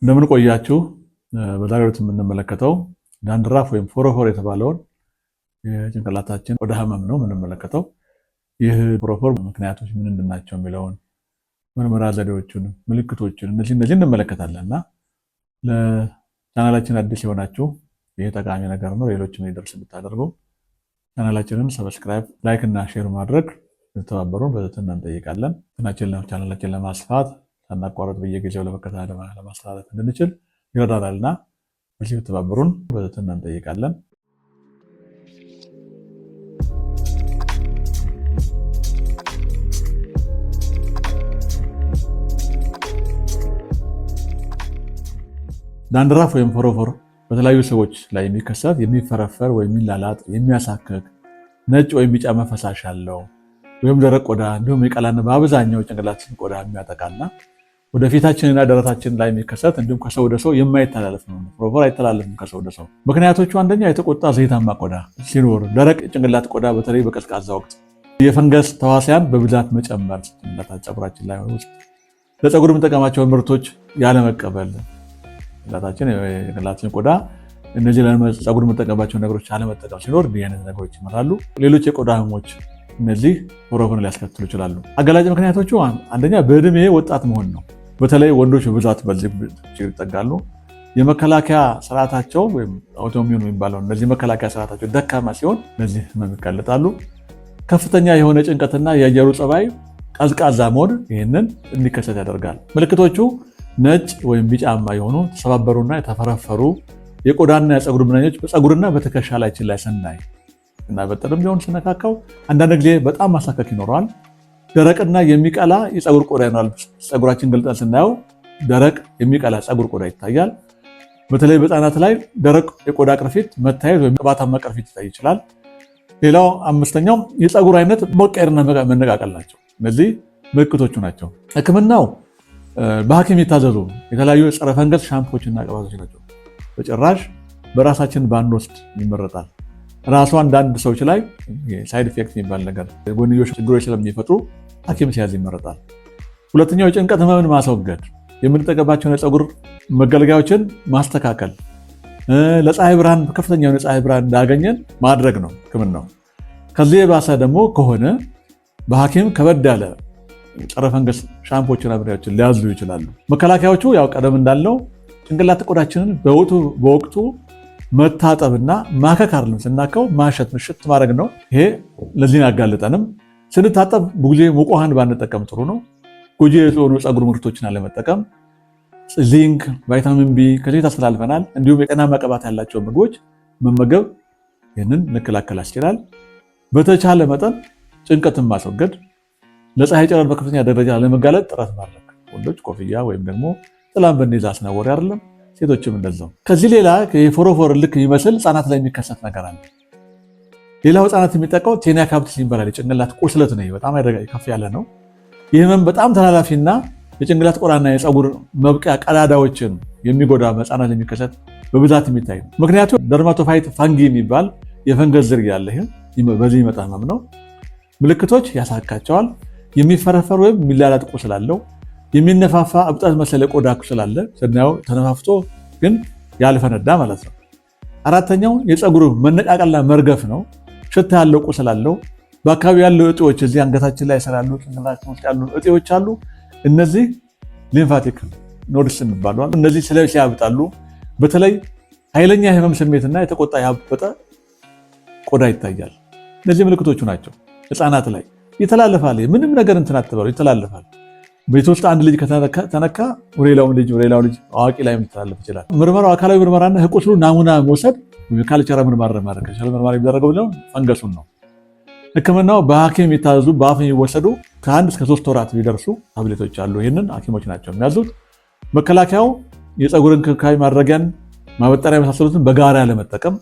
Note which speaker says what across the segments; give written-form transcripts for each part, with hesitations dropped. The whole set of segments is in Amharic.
Speaker 1: እንደምን ቆያችሁ። በዛሬው ዕለት የምንመለከተው ዳንድራፍ ወይም ፎሮፎር የተባለውን የጭንቅላታችን ቆዳ ህመም ነው የምንመለከተው። ይህ ፎሮፎር ምክንያቶች ምንድን ናቸው የሚለውን ምርመራ ዘዴዎችን፣ ምልክቶችን እነዚህ እንመለከታለን እና ለቻናላችን አዲስ የሆናችሁ ይህ ጠቃሚ ነገር ነው፣ ሌሎችም ሊደርስ ብታደርጉ ቻናላችንን ሰብስክራይብ፣ ላይክ እና ሼር ማድረግ እንድትተባበሩን በትህትና እንጠይቃለን። ቻናላችን ለማስፋት ሳናቋረጥ በየጊዜው ለማስተላለፍ እንድንችል ይረዳናልና በዚህ ብትተባበሩን በትህትና እንጠይቃለን። ዳንድራፍ ወይም ፎሮፎር በተለያዩ ሰዎች ላይ የሚከሰት የሚፈረፈር ወይም የሚላላጥ የሚያሳክክ ነጭ ወይም ቢጫ መፈሳሽ ያለው ወይም ደረቅ ቆዳ እንዲሁም የቀላና በአብዛኛው ጭንቅላታችን ቆዳ የሚያጠቃና ወደ ፊታችንና ደረታችን ላይ የሚከሰት እንዲሁም ከሰው ወደ ሰው የማይተላለፍ ነው። ፎሮፎር አይተላለፍም ከሰው ወደ ሰው። ምክንያቶቹ አንደኛ የተቆጣ ዘይታማ ቆዳ ሲኖር፣ ደረቅ ጭንቅላት ቆዳ በተለይ በቀዝቃዛ ወቅት፣ የፈንገስ ተዋሲያን በብዛት መጨመር፣ ፀጉራችን ላይ ውስጥ ለፀጉር የምንጠቀማቸው ምርቶች ያለመቀበል፣ ጭንቅላታችን ቆዳ እነዚህ ለፀጉር የምንጠቀማቸው ነገሮች አለመጠቀም ሲኖር እንዲህ አይነት ነገሮች ይመራሉ። ሌሎች የቆዳ ህመሞች እነዚህ ፎሮፎርን ሊያስከትሉ ይችላሉ። አጋላጭ ምክንያቶቹ አንደኛ በእድሜ ወጣት መሆን ነው። በተለይ ወንዶች በብዛት በዚህ ይጠቃሉ። የመከላከያ ስርዓታቸው ወይም አውቶሚዩን የሚባለው እነዚህ መከላከያ ስርዓታቸው ደካማ ሲሆን እነዚህ ህመም ይጋለጣሉ። ከፍተኛ የሆነ ጭንቀትና የአየሩ ጸባይ ቀዝቃዛ መሆን ይህንን እንዲከሰት ያደርጋል። ምልክቶቹ ነጭ ወይም ቢጫማ የሆኑ ተሰባበሩና የተፈረፈሩ የቆዳና የፀጉር ብናኞች በፀጉርና በትከሻ ላይችን ላይ ስናይ እና በጥርም ቢሆን ስነካካው አንዳንድ ጊዜ በጣም ማሳከክ ይኖረዋል። ደረቅና የሚቀላ የፀጉር ቆዳ ይኖራል። ፀጉራችን ገልጠን ስናየው ደረቅ የሚቀላ ፀጉር ቆዳ ይታያል። በተለይ በህፃናት ላይ ደረቅ የቆዳ ቅርፊት መታየት ወይም ቅባታማ ቅርፊት ይታይ ይችላል። ሌላው አምስተኛው የፀጉር አይነት መቀየርና መነቃቀል ናቸው። እነዚህ ምልክቶቹ ናቸው። ህክምናው በሐኪም የታዘዙ የተለያዩ የጸረ ፈንገስ ሻምፖችና ቅባቶች ናቸው። በጭራሽ በራሳችን ባንወስድ ይመረጣል። ራሱ አንዳንድ ሰዎች ላይ ሳይድ ኢፌክት የሚባል ነገር ጎንዮሽ ችግሮች ስለሚፈጥሩ ሐኪም ሲያዝ ይመረጣል። ሁለተኛው የጭንቀት ህመምን ማስወገድ፣ የምንጠቀማቸውን የፀጉር መገልገያዎችን ማስተካከል፣ ለፀሐይ ብርሃን ከፍተኛ የሆነ ፀሐይ ብርሃን እንዳገኘን ማድረግ ነው ህክምናው። ከዚህ የባሰ ደግሞ ከሆነ በሐኪም ከበድ ያለ ጸረ ፈንገስ ሻምፖችና መድኃኒቶችን ሊያዙ ይችላሉ። መከላከያዎቹ ያው ቀደም እንዳልነው ጭንቅላት ቆዳችንን በወቅቱ መታጠብና ማከክ አይደለም፣ ስናከው ማሸት ምሽት ማድረግ ነው። ይሄ ለዚህ ያጋልጠንም። ስንታጠብ ብዙ ሙቅ ውሃን ባንጠቀም ጥሩ ነው። ጎጂ የሆኑ ፀጉር ምርቶችን አለመጠቀም፣ ዚንክ፣ ቫይታሚን ቢ ከዚህ ታስተላልፈናል። እንዲሁም የጤናማ ቅባት ያላቸው ምግቦች መመገብ ይህንን ልከላከል ያስችላል። በተቻለ መጠን ጭንቀትን ማስወገድ፣ ለፀሐይ ጨረር በከፍተኛ ደረጃ ለመጋለጥ ጥረት ማድረግ። ወንዶች ኮፍያ ወይም ደግሞ ጥላን በእንዲዛ አስነወር አይደለም፣ ሴቶችም እንደዛው። ከዚህ ሌላ የፎሮፎር ልክ የሚመስል ህፃናት ላይ የሚከሰት ነገር አለ። ሌላው ህፃናት የሚጠቃው ቴኒያ ካፕቲስ ይባላል። የጭንቅላት ቁስለት ነው። በጣም ከፍ ያለ ነው። ይህ ህመም በጣም ተላላፊና የጭንቅላት ቆዳና የፀጉር መብቂያ ቀዳዳዎችን የሚጎዳ ህፃናት ላይ የሚከሰት በብዛት የሚታይ ነው። ምክንያቱም ደርማቶፋይት ፋንጊ የሚባል የፈንገስ ዝርያ አለ። በዚህ ይመጣ ህመም ነው። ምልክቶች ያሳካቸዋል። የሚፈረፈር ወይም የሚላላጥ ቁስል አለው። የሚነፋፋ እብጠት መሰለ ቆዳ ቁስል አለ። ስናየው ተነፋፍቶ ግን ያልፈነዳ ማለት ነው። አራተኛው የፀጉር መነቃቀልና መርገፍ ነው። ሽታ ያለው ቁስል አለው። በአካባቢ ያለው እጢዎች እዚህ አንገታችን ላይ ስላሉ ጭንቅላታችን ውስጥ ያሉ እጢዎች አሉ። እነዚህ ሊምፋቲክ ኖድስ የሚባሉ አሉ። እነዚህ ሲያብጣሉ በተለይ ኃይለኛ የህመም ስሜትና የተቆጣ ያበጠ ቆዳ ይታያል። እነዚህ ምልክቶቹ ናቸው። ህፃናት ላይ ይተላለፋል። ምንም ነገር እንትን አትበሉ፣ ይተላለፋል። ቤት ውስጥ አንድ ልጅ ከተነካ ሌላው ልጅ አዋቂ ላይ ሊተላለፍ ይችላል። ምርመራው አካላዊ ምርመራና ቁስሉ ናሙና መውሰድ ካልቸራል ምርመራ ማድረግ ምርመራ የሚደረገው ብለው ፈንገሱን ነው። ህክምናው በሐኪም የሚታዘዙ በአፍ የሚወሰዱ ከ1 እስከ 3 ወራት ቢደርሱ ታብሌቶች አሉ። ይህንን ሐኪሞች ናቸው የሚያዙት። መከላከያው የፀጉር እንክብካቤ ማድረጊያን፣ ማበጠሪያ የመሳሰሉትን በጋራ ለመጠቀም፣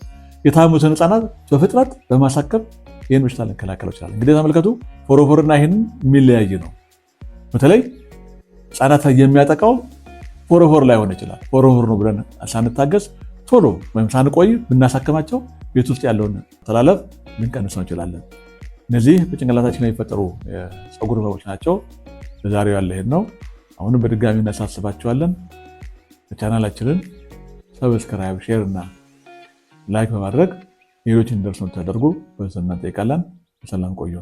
Speaker 1: የታመሙትን ህፃናት በፍጥነት በማሳከም ይህን በሽታ ልንከላከለው ይችላል። እንግዲህ ተመልከቱ፣ ፎሮፎርና ይህንን የሚለያይ ነው። በተለይ ህፃናት ላይ የሚያጠቃው ፎሮፎር ላይሆን ይችላል። ፎሮፎር ነው ብለን ሳንታገስ ቶሎ ወይም ሳንቆይ ብናሳክማቸው ቤት ውስጥ ያለውን ተላለፍ ልንቀንሰው እንችላለን። እነዚህ በጭንቅላታችን የሚፈጠሩ የፀጉር ህመሞች ናቸው። ለዛሬው ያለ ይሄን ነው። አሁንም በድጋሚ እናሳስባቸዋለን። ቻናላችንን ሰብስክራይብ፣ ሼር እና ላይክ በማድረግ ሌሎችን እንዲደርሱ ተደርጉ በትህትና እንጠይቃለን። በሰላም ቆዩ።